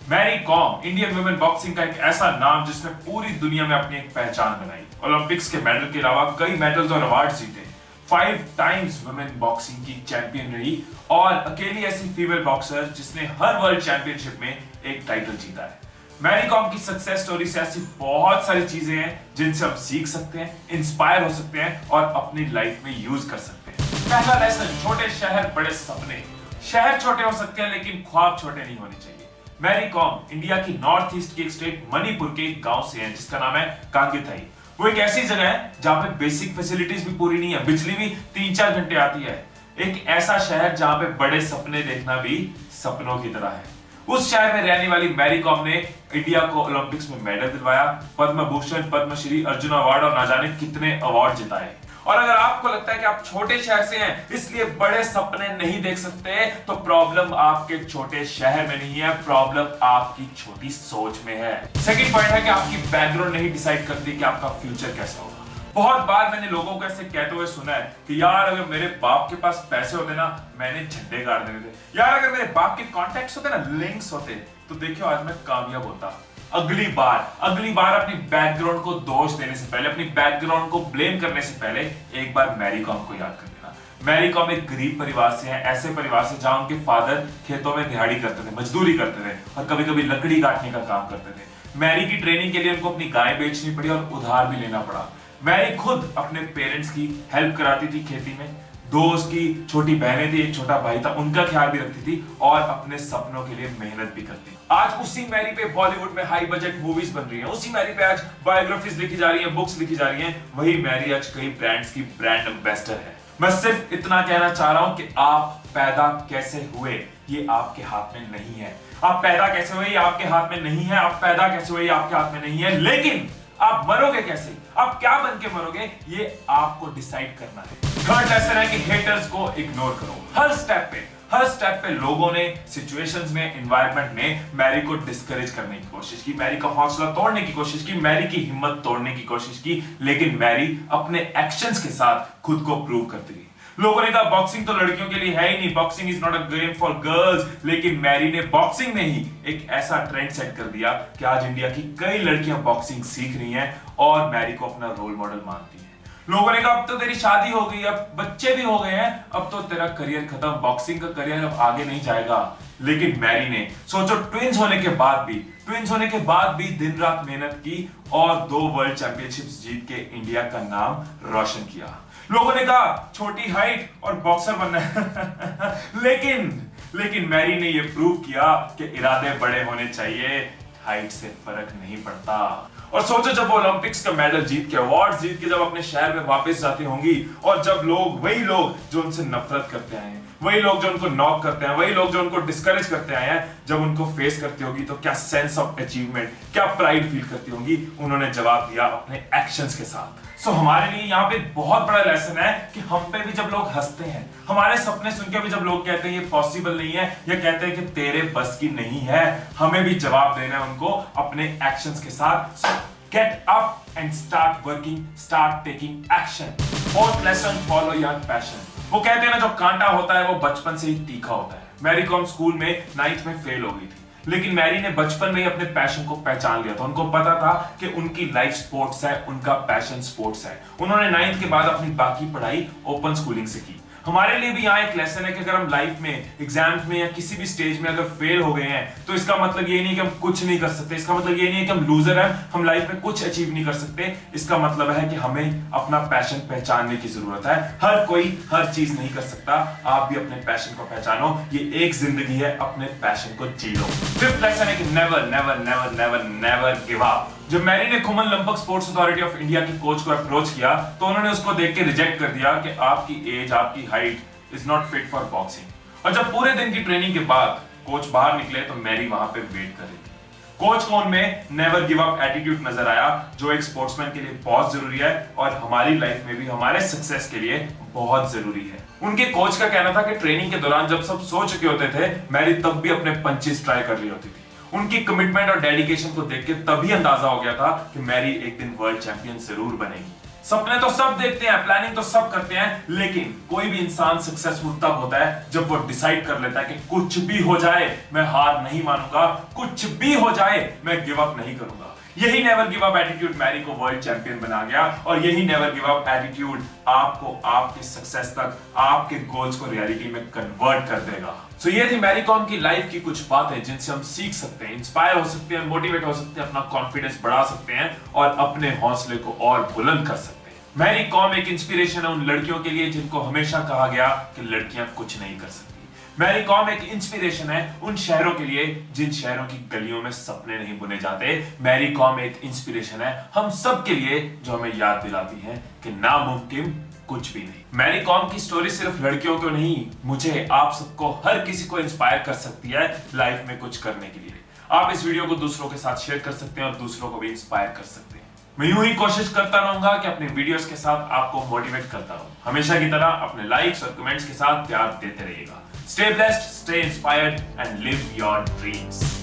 Mary Kom Indian women boxing का एक ऐसा नाम जिसने पूरी दुनिया में अपनी एक पहचान बनाई। ओलंपिक्स के मेडल के अलावा कई मेडल्स और अवार्ड जीते। 5 टाइम्स वुमेन बॉक्सिंग की चैंपियन रही और अकेली ऐसी फीमेल बॉक्सर जिसने हर वर्ल्ड चैंपियनशिप में एक टाइटल जीता है। मैरी कॉम की सक्सेस स्टोरी से ऐसी बहुत सारी चीजें हैं जिनसे हम सीख सकते हैं, इंस्पायर हो सकते हैं और अपनी लाइफ में यूज कर सकते हैं। पहला लेसन, छोटे शहर बड़े सपने। शहर छोटे हो सकते हैं लेकिन ख्वाब छोटे नहीं होने चाहिए। मैरी कॉम इंडिया की नॉर्थ ईस्ट की एक स्टेट मणिपुर के एक गांव से है जिसका नाम है कांगेथाई। वो एक ऐसी जगह है जहां पे बेसिक फैसिलिटीज भी पूरी नहीं है, बिजली भी 3-4 घंटे आती है। एक ऐसा शहर जहां पे बड़े सपने देखना भी सपनों की तरह है। उस शहर में रहने वाली मैरी कॉम ने इंडिया को ओलंपिक्स में मेडल दिलवाया, पद्म भूषण, पद्मश्री, अर्जुन अवार्ड और ना जाने कितने अवार्ड जिताए। और अगर आपको लगता है कि आप छोटे शहर से हैं इसलिए बड़े सपने नहीं देख सकते, तो प्रॉब्लम आपके छोटे शहर में नहीं है, प्रॉब्लम आपकी छोटी सोच में है। सेकंड पॉइंट है कि आपकी बैकग्राउंड नहीं डिसाइड करती कि आपका फ्यूचर कैसा होगा। बहुत बार मैंने लोगों को ऐसे कहते हुए सुना है कि यार अगर मेरे बाप के पास पैसे होते ना, मैंने झंडे गाड़ देने थे। यार अगर मेरे बाप के कॉन्टैक्ट्स होते ना, लिंक्स होते, तो देखियो आज मैं कामयाब होता। अगली बार अपनी बैकग्राउंड को दोष देने से पहले, अपनी बैकग्राउंड को ब्लेम करने से पहले एक बार मैरी कॉम को याद कर लेना। मैरी कॉम एक गरीब परिवार से है, ऐसे परिवार से जहां उनके फादर खेतों में दिहाड़ी करते थे, मजदूरी करते थे और कभी कभी लकड़ी काटने का काम करते थे। मैरी की ट्रेनिंग के लिए उनको अपनी गाय बेचनी पड़ी और उधार भी लेना पड़ा। मैरी खुद अपने पेरेंट्स की हेल्प कराती थी खेती में, 2 उसकी छोटी बहनें थी, एक छोटा भाई था, उनका ख्याल भी रखती थी और अपने सपनों के लिए मेहनत भी करती। आज उसी मैरी पे बॉलीवुड में हाई बजट मूवीज बन रही हैं, उसी मैरी पे आज बायोग्राफीज लिखी जा रही हैं, बुक्स लिखी जा रही हैं। वही मैरी आज कई ब्रांड्स की ब्रांड एम्बेसडर है। मैं सिर्फ इतना कहना चाह रहा हूं कि आप पैदा कैसे हुए ये आपके हाथ में नहीं है। आप पैदा कैसे हुए ये आपके हाथ में नहीं है, आप पैदा कैसे हुए ये आपके हाथ में नहीं है, लेकिन आप मरोगे कैसे, आप क्या बन के मरोगे, ये आपको डिसाइड करना है। थर्ड लेसन है कि हेटर्स को इग्नोर करो। हर स्टेप पे लोगों ने, सिचुएशंस में, एनवायरनमेंट ने मैरी को डिस्करेज करने की कोशिश की, मैरी का हौसला तोड़ने की कोशिश की, मैरी की हिम्मत तोड़ने की कोशिश की, लेकिन मैरी अपने एक्शंस के साथ खुद को प्रूव करती गई। लोगों ने कहा बॉक्सिंग तो लड़कियों के लिए है ही नहीं, boxing is not a game for girls, लेकिन मैरी ने बॉक्सिंग में ही एक ऐसा ट्रेंड सेट कर दिया कि आज इंडिया की कई लड़कियां बॉक्सिंग सीख रही हैं और मैरी को अपना रोल मॉडल मानती हैं। लोगों ने कहा अब तो तेरी शादी हो गई, अब बच्चे भी हो गए हैं, अब तो तेरा करियर खत्म, बॉक्सिंग का करियर अब आगे नहीं जाएगा। लेकिन मैरी ने सोचो ट्विंस होने के बाद भी दिन रात मेहनत की और 2 वर्ल्ड चैंपियनशिप्स जीत के इंडिया का नाम रोशन किया। लोगों ने कहा छोटी हाइट और बॉक्सर बनना है लेकिन मैरी ने यह प्रूव किया कि इरादे बड़े होने चाहिए, हाइट से फर्क नहीं पड़ता। और सोचो जब वो ओलंपिक्स का मेडल जीत के, अवार्ड जीत के जब अपने शहर में वापस जाती होंगी और जब वही लोग जो उनसे नफरत करते आए हैं, वही लोग जो उनको नॉक करते हैं, वही लोग जो उनको डिस्करेज करते आए हैं, जब उनको फेस करती होगी तो क्या सेंस ऑफ अचीवमेंट, क्या प्राइड फील करती होंगी। उन्होंने जवाब दिया अपने एक्शंस के साथ। सो हमारे लिए यहाँ पे बहुत बड़ा लेसन है कि हम पे भी जब लोग हंसते हैं, हमारे सपने सुन के भी जब लोग कहते हैं ये पॉसिबल नहीं है या कहते हैं कि तेरे बस की नहीं है, हमें भी जवाब देना है उनको अपने एक्शंस के साथ। सो get up and start working, start taking action. Fourth lesson, follow your passion. वो कहते हैं ना जो कांटा होता है वो बचपन से ही तीखा होता है। मैरी कॉम स्कूल में 9th में फेल हो गई थी, लेकिन मैरी ने बचपन में ही अपने पैशन को पहचान लिया था। उनको पता था कि उनकी लाइफ स्पोर्ट्स है, उनका पैशन स्पोर्ट्स है। उन्होंने 9th के बाद अपनी बाकी पढ़ाई ओपन स्कूलिंग से की। हमारे लिए भी यहाँ एक लेसन है कि अगर हम लाइफ में, एग्जाम्स में या किसी भी स्टेज में अगर फेल हो गए हैं तो इसका मतलब ये नहीं कि हम कुछ नहीं कर सकते, इसका मतलब ये नहीं है कि हम लूजर हैं, हम लाइफ में कुछ अचीव नहीं कर सकते। इसका मतलब है कि हमें अपना पैशन पहचानने की जरूरत है। हर कोई हर चीज नहीं कर सकता, आप भी अपने पैशन को पहचानो, ये एक जिंदगी है, अपने पैशन को जी लो। फिफ्थ लेसन है कि never never never never never give up. जब मैरी ने Khuman Lampak sports authority of India के कोच को अप्रोच किया तो उन्होंने उसको देख के रिजेक्ट कर दिया कि आपकी एज, आपकी height is not fit for boxing. और जब पूरे दिन की ट्रेनिंग के बाद कोच बाहर निकले तो मैरी वहां पे वेट कर रही थी। कोच को उनमें नेवर गिव अप एटीट्यूड नजर आया, जो एक स्पोर्ट्समैन के लिए बहुत जरूरी है और हमारी लाइफ में भी हमारे सक्सेस के लिए बहुत जरूरी है। उनके कोच का कहना था कि ट्रेनिंग के दौरान जब सब सो चुके होते थे, मैरी तब भी अपने पंचेस ट्राई कर रही होती थी। उनकी कमिटमेंट और डेडिकेशन को देख के तभी अंदाजा हो गया था कि मैरी एक दिन वर्ल्ड चैंपियन जरूर बनेगी। सपने तो सब देखते हैं, प्लानिंग तो सब करते हैं, लेकिन कोई भी इंसान सक्सेसफुल तब होता है जब वो डिसाइड कर लेता है कि कुछ भी हो जाए मैं हार नहीं मानूंगा, कुछ भी हो जाए मैं गिव अप नहीं करूंगा। यही never give up attitude Mary को वर्ल्ड चैंपियन बना गया और यही नेवर गिव अप एटीट्यूड आपको आपके सक्सेस तक, आपके गोल्स को रियलिटी में कन्वर्ट कर देगा। सो ये थी मैरी कॉम की लाइफ की कुछ बातें जिनसे हम सीख सकते हैं, इंस्पायर हो सकते हैं, मोटिवेट हो सकते हैं, अपना कॉन्फिडेंस बढ़ा सकते हैं और अपने हौसले को और बुलंद कर सकते हैं। मैरी कॉम एक इंस्पिरेशन है उन लड़कियों के लिए जिनको हमेशा कहा गया कि लड़कियां कुछ नहीं कर सकती। मैरी कॉम एक इंस्पिरेशन है उन शहरों के लिए जिन शहरों की गलियों में सपने नहीं बुने जाते। मैरी कॉम एक इंस्पिरेशन है हम सब के लिए जो हमें याद दिलाती है कि नामुमकिन कुछ भी नहीं। मैरी कॉम की स्टोरी सिर्फ लड़कियों को नहीं, मुझे, आप सबको, हर किसी को इंस्पायर कर सकती है लाइफ में कुछ करने के लिए। आप इस वीडियो को दूसरों के साथ शेयर कर सकते हैं और दूसरों को भी इंस्पायर कर सकते हैं। मैं यूं ही कोशिश करता रहूंगा कि अपने वीडियोस के साथ आपको मोटिवेट करता रहूं। हमेशा की तरह अपने लाइक्स और कमेंट्स के साथ प्यार देते रहिएगा। Stay blessed, stay inspired, and live your dreams.